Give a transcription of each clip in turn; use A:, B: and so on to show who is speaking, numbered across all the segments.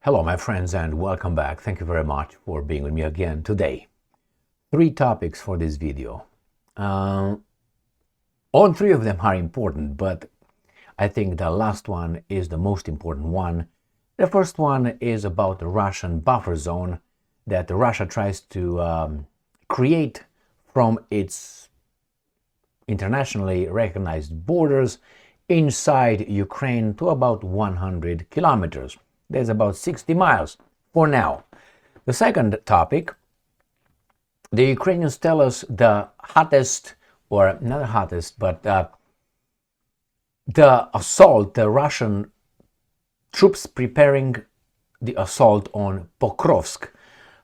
A: Hello, my friends, and welcome back. Thank you very much for being with me again today. 3 topics for this video. All 3 of them are important, but I think the last one is the most important one. The first one is about the Russian buffer zone that Russia tries to create from its internationally recognized borders inside Ukraine to about 100 kilometers. There's about 60 miles for now. The second topic, the Ukrainians tell us the hottest, or not hottest, but the assault, the Russian troops preparing the assault on Pokrovsk.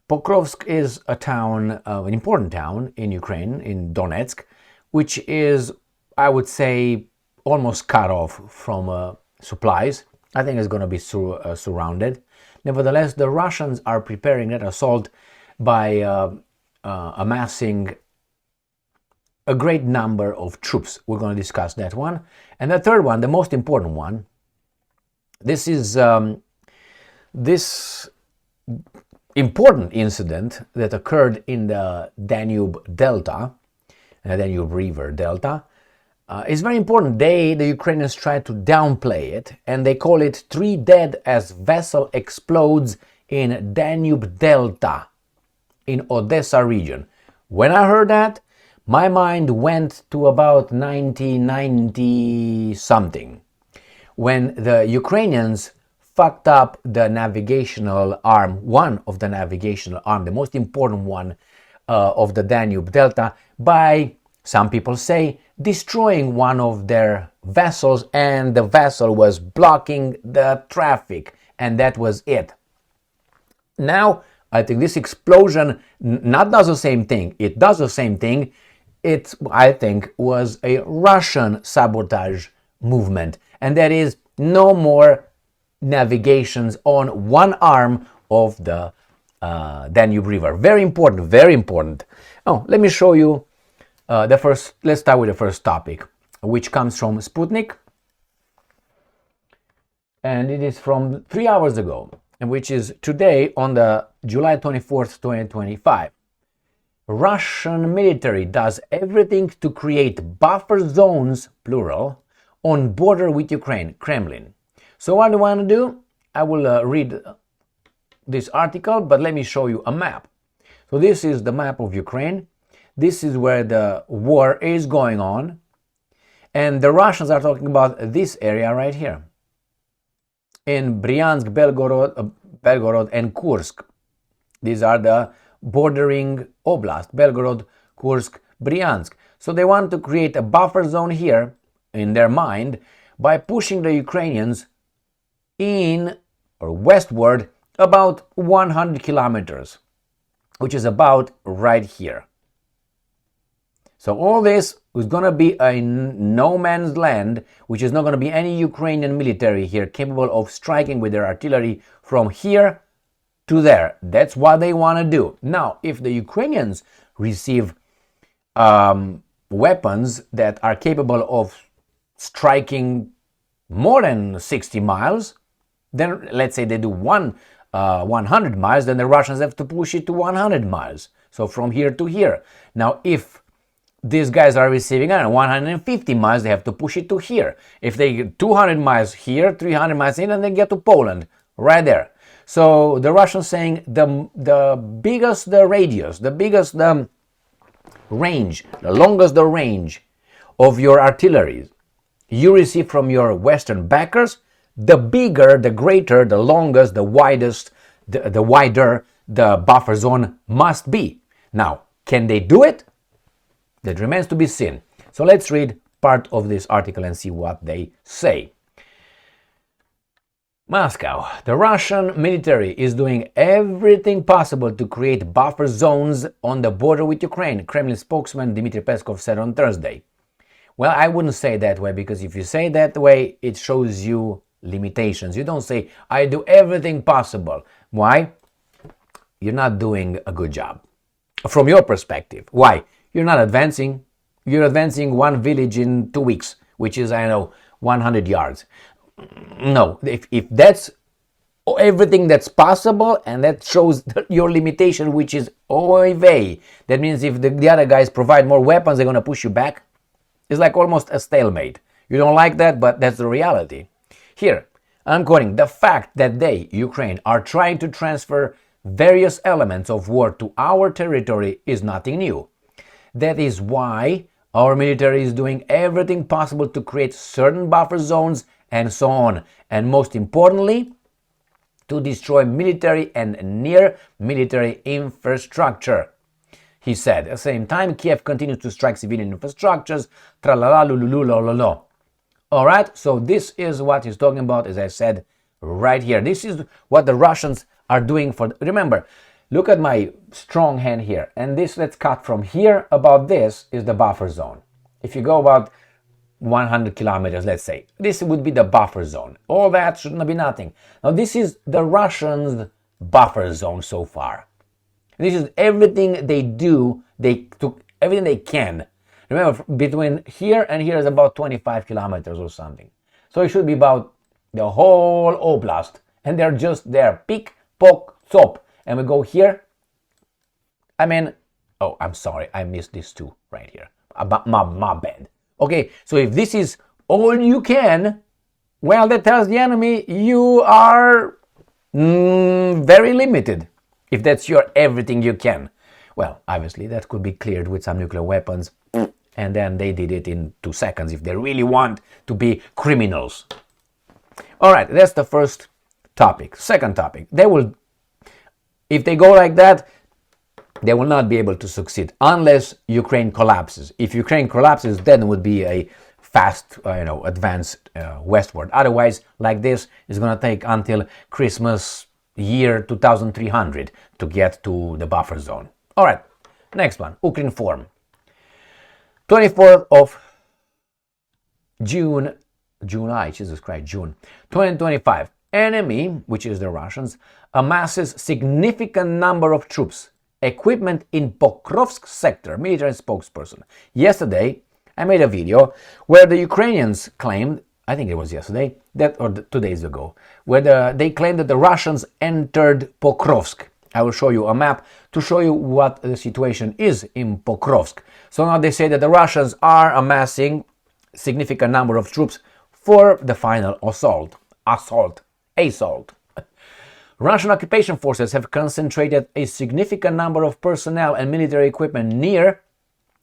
A: Pokrovsk is a town, an important town in Ukraine, in Donetsk, which is, I would say, almost cut off from supplies. I think it's going to be surrounded. Nevertheless, the Russians are preparing that assault by amassing a great number of troops. We're going to discuss that one. And the third one, the most important one, this is this important incident that occurred in the Danube Delta, Danube River Delta. It's very important. The Ukrainians try to downplay it, and they call it 3 dead as vessel explodes in Danube Delta in Odesa region. When I heard that, my mind went to about 1990 something, when the Ukrainians fucked up the navigational arm, one of the navigational arm, the most important one of the Danube Delta, by, some people say, destroying one of their vessels, and the vessel was blocking the traffic, and that was it. Now, I think this explosion not does the same thing. It does the same thing. It, I think, was a Russian sabotage movement, and there is no more navigations on one arm of the Danube River. Very important, very important. Oh, let me show you let's start with the first topic, which comes from Sputnik, and it is from 3 hours ago, and which is today on the July 24th, 2025. Russian military does everything to create buffer zones, plural, on border with Ukraine, Kremlin. So what do I want to do? I will read this article, but let me show you a map. So this is the map of Ukraine. This is where the war is going on, and the Russians are talking about this area right here, in Bryansk, Belgorod and Kursk. These are the bordering oblast, Belgorod, Kursk, Bryansk. So they want to create a buffer zone here, in their mind, by pushing the Ukrainians in, or westward, about 100 kilometers, which is about right here. So all this is going to be a no man's land, which is not going to be any Ukrainian military here capable of striking with their artillery from here to there. That's what they want to do. Now, if the Ukrainians receive weapons that are capable of striking more than 60 miles, then let's say they do 100 miles, then the Russians have to push it to 100 miles. So from here to here. Now, if these guys are receiving 150 miles, they have to push it to here. If they get 200 miles here, 300 miles in, and they get to Poland, right there. So the Russians saying the biggest the radius, the biggest the range, the longest the range of your artillery you receive from your Western backers, the bigger, the greater, the longest, the widest, the wider the buffer zone must be. Now, can they do it? That remains to be seen. So let's read part of this article and see what they say. Moscow. The Russian military is doing everything possible to create buffer zones on the border with Ukraine, Kremlin spokesman Dmitry Peskov said on Thursday. Well, I wouldn't say that way, because if you say that way, it shows you limitations. You don't say, I do everything possible. Why? You're not doing a good job. From your perspective. Why? You're not advancing. You're advancing one village in 2 weeks, which is, 100 yards. No, if that's everything that's possible, and that shows your limitation, which is oy vey. That means if the other guys provide more weapons, they're going to push you back. It's like almost a stalemate. You don't like that, but that's the reality. Here, I'm quoting, the fact that they, Ukraine, are trying to transfer various elements of war to our territory is nothing new. That is why our military is doing everything possible to create certain buffer zones and so on. And most importantly, to destroy military and near military infrastructure. He said, at the same time, Kiev continues to strike civilian infrastructures, tra-la-la, lu-lu-lu-lo-lo-lo. Alright, so this is what he's talking about, as I said, right here. This is what the Russians are doing for... Remember, look at my strong hand here. And this, let's cut from here. About this is the buffer zone. If you go about 100 kilometers, let's say, this would be the buffer zone. All that should not be nothing. Now, this is the Russians' buffer zone so far. This is everything they do. They took everything they can. Remember, between here and here is about 25 kilometers or something. So it should be about the whole oblast. And they're just there. Pick, poke, chop. And we go here. I mean, oh, I'm sorry. I missed this too right here. My bad. Okay, so if this is all you can, well, that tells the enemy you are very limited. If that's your everything you can. Well, obviously, that could be cleared with some nuclear weapons. And then they did it in 2 seconds if they really want to be criminals. All right, that's the first topic. Second topic, they will, if they go like that, they will not be able to succeed unless Ukraine collapses. If Ukraine collapses, then it would be a fast, advanced westward. Otherwise, like this, it's going to take until Christmas year 2300 to get to the buffer zone. All right, next one, Ukrinform. 24th of June 2025. Enemy, which is the Russians, amasses significant number of troops, equipment in Pokrovsk sector, military spokesperson. Yesterday, I made a video where the Ukrainians claimed, I think it was yesterday, or 2 days ago, where they claimed that the Russians entered Pokrovsk. I will show you a map to show you what the situation is in Pokrovsk. So now they say that the Russians are amassing significant number of troops for the final assault. Russian occupation forces have concentrated a significant number of personnel and military equipment near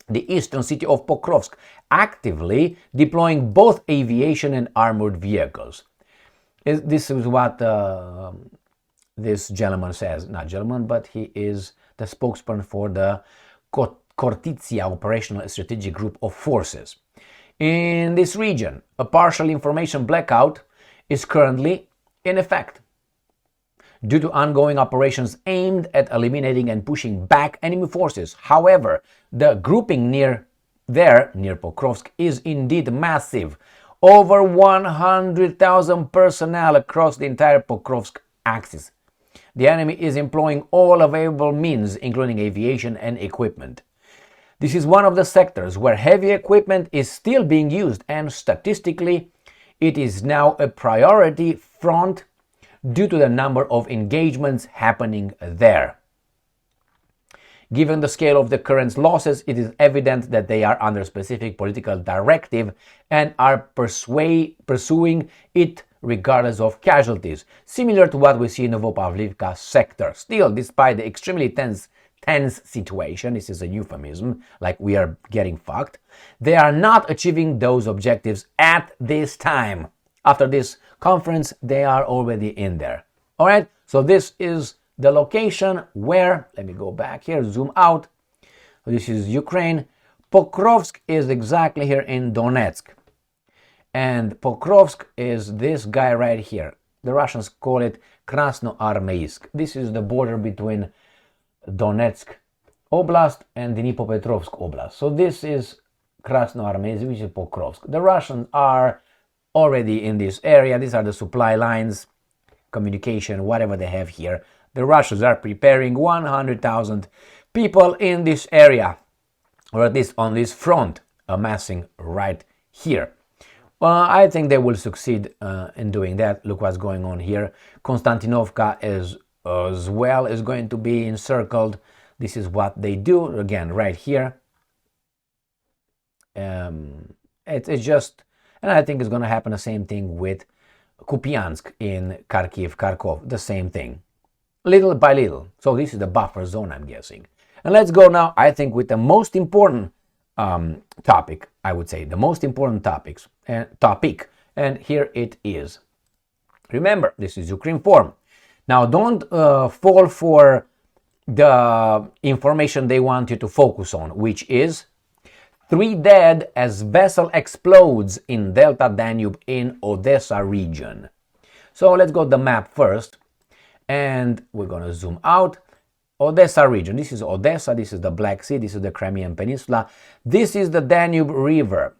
A: the eastern city of Pokrovsk, actively deploying both aviation and armored vehicles. This is what this gentleman says. Not gentleman, but he is the spokesman for the Kortitsia Operational Strategic Group of Forces. In this region, a partial information blackout is currently in effect due to ongoing operations aimed at eliminating and pushing back enemy forces. However, the grouping near Pokrovsk is indeed massive. Over 100,000 personnel across the entire Pokrovsk axis. The enemy is employing all available means, including aviation and equipment. This is one of the sectors where heavy equipment is still being used, and statistically, it is now a priority front due to the number of engagements happening there. Given the scale of the current losses, it is evident that they are under specific political directive and are pursuing it regardless of casualties, similar to what we see in the Novopavlivka sector. Still, despite the extremely tense situation, this is a euphemism, like we are getting fucked, they are not achieving those objectives at this time. After this conference, they are already in there. All right, so this is the location where, let me go back here, zoom out. This is Ukraine. Pokrovsk is exactly here in Donetsk. And Pokrovsk is this guy right here. The Russians call it Krasnoarmeysk. This is the border between Donetsk Oblast and Dnipropetrovsk Oblast. So this is Krasnoarmeysk, which is Pokrovsk. The Russians are already in this area. These are the supply lines, communication, whatever they have here. The Russians are preparing 100,000 people in this area, or at least on this front, amassing right here. Well, I think they will succeed in doing that. Look what's going on here. Konstantinovka is as well is going to be encircled. This is what they do again right here. It's just, and I think it's going to happen the same thing with Kupiansk in Kharkov, the same thing, little by little. So this is the buffer zone, I'm guessing. And let's go now, I think, with the most important topic, I would say, the most important topic, and here it is. Remember, this is Ukraine form. Now, don't fall for the information they want you to focus on, which is 3 dead as vessel explodes in Delta Danube in Odesa region. So let's go to the map first, and we're going to zoom out. Odesa region. This is Odesa, this is the Black Sea, this is the Crimean Peninsula. This is the Danube River,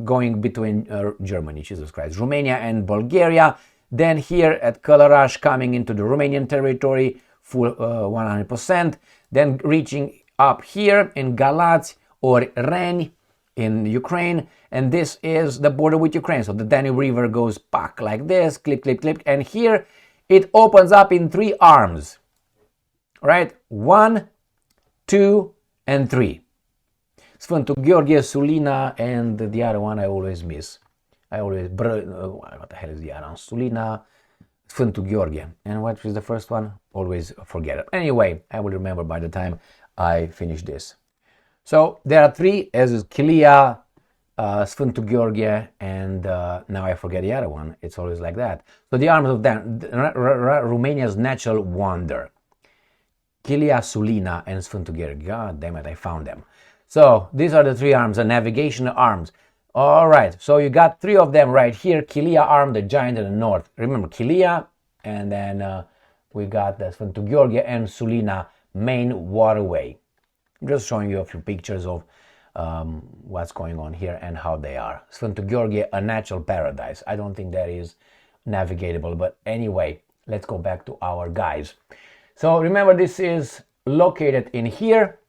A: going between Germany, Jesus Christ, Romania and Bulgaria. Then here at Kalarash, coming into the Romanian territory, full 100%. Then reaching up here in Galați or Reni in Ukraine, and this is the border with Ukraine. So the Danube River goes back like this, clip, clip, clip, and here it opens up in 3 arms, right? 1, 2, and 3. Sfântul Gheorghe, Sulina, and the other one I always miss. What the hell is the other one? Sulina, Sfântul Gheorghe. And what is the first one? Always forget it. Anyway, I will remember by the time I finish this. So there are 3, as is Kilia, Sfântul Gheorghe, and now I forget the other one. It's always like that. So the arms of Romania's natural wonder. Kilia, Sulina, and Sfântul Gheorghe. God damn it, I found them. So these are the 3 arms, the navigation arms. All right, so you got 3 of them right here. Kilia arm, the giant in the north. Remember Kilia, and then we got the Sfântul Gheorghe and Sulina main waterway. I'm just showing you a few pictures of what's going on here and how they are. Sfântul Gheorghe, a natural paradise. I don't think that is navigatable, but anyway, let's go back to our guys. So remember, this is located in here,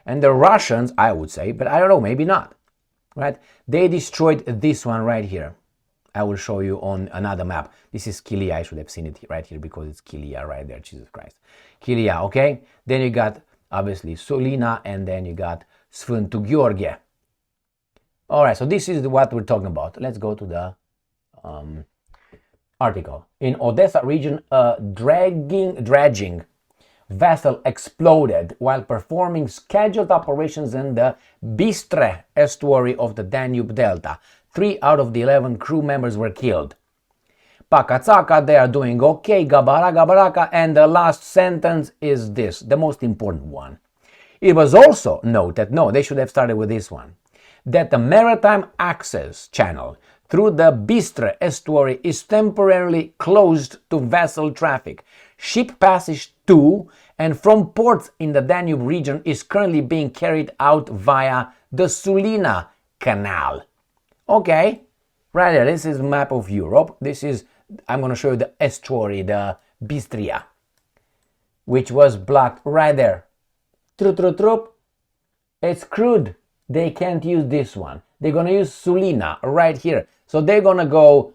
A: and the Russians, I would say, but I don't know, maybe not, right? They destroyed this one right here. I will show you on another map. This is Kilia. I should have seen it right here because it's Kilia right there. Jesus Christ. Kilia, okay? Then you got, obviously, Sulina, and then you got Sfântul Gheorghe. All right, so this is what we're talking about. Let's go to the article. In Odesa region, a dredging vessel exploded while performing scheduled operations in the Bystre estuary of the Danube Delta. 3 out of the 11 crew members were killed. Pakataka, they are doing okay, Gabaraka, and the last sentence is this, the most important one. It was also noted, no, they should have started with this one, that the maritime access channel through the Bystre estuary is temporarily closed to vessel traffic. Ship passage to and from ports in the Danube region is currently being carried out via the Sulina Canal. Okay, right there, this is a map of Europe. This is, I'm going to show you the estuary, the Bystria, which was blocked right there. It's crude. They can't use this one. They're going to use Sulina right here. So they're going to go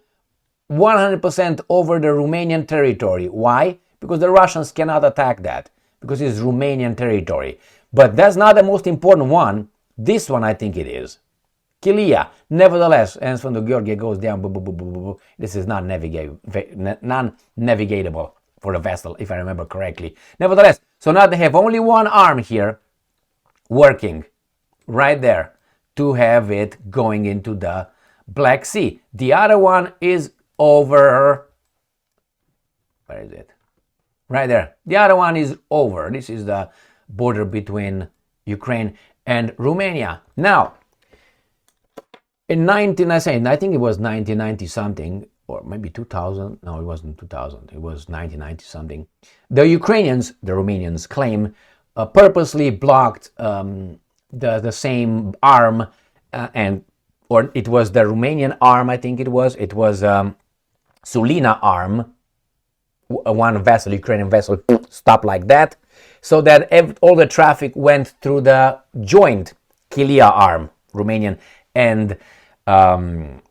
A: 100% over the Romanian territory. Why? Because the Russians cannot attack that, because it's Romanian territory. But that's not the most important one. This one, I think it is. Kilia, nevertheless, and Sfântul Gheorghe goes down. This is not non-navigatable for the vessel, if I remember correctly. Nevertheless, so now they have only one arm here working right there to have it going into the Black Sea. The other one is over. Where is it? Right there. The other one is over. This is the border between Ukraine and Romania. Now, in I think it was 1990 something, or maybe 2000. No, it wasn't 2000. It was 1990 something. The Ukrainians, the Romanians claim, purposely blocked the same arm, or it was the Romanian arm. I think it was Sulina arm. One vessel, Ukrainian vessel, stopped like that, so that all the traffic went through the joint Kilia arm, Romanian and um,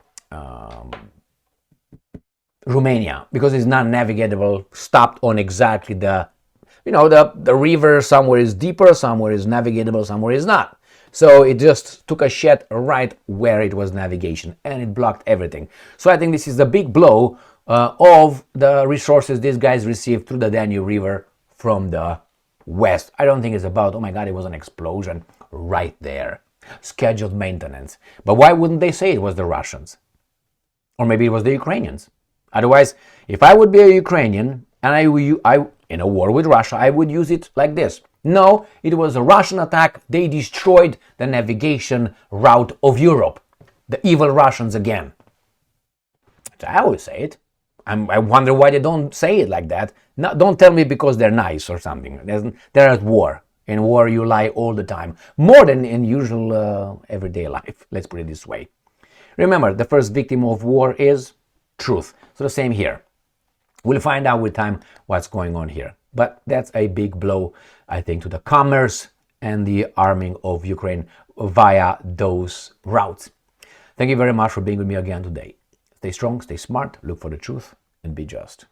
A: Romania, because it's not navigable, stopped on exactly the river. Somewhere is deeper, somewhere is navigable, somewhere is not. So it just took a shot right where it was navigation, and it blocked everything. So I think this is the big blow of the resources these guys received through the Danube River from the west. I don't think it's about, oh my god, it was an explosion right there. Scheduled maintenance. But why wouldn't they say it was the Russians? Or maybe it was the Ukrainians. Otherwise, if I would be a Ukrainian and I in a war with Russia, I would use it like this. No, it was a Russian attack. They destroyed the navigation route of Europe. The evil Russians again. So I always say it. I wonder why they don't say it like that. No, don't tell me because they're nice or something. They're at war. In war, you lie all the time. More than in usual everyday life. Let's put it this way. Remember, the first victim of war is truth. So the same here. We'll find out with time what's going on here. But that's a big blow, I think, to the commerce and the arming of Ukraine via those routes. Thank you very much for being with me again today. Stay strong, stay smart, look for the truth, and be just.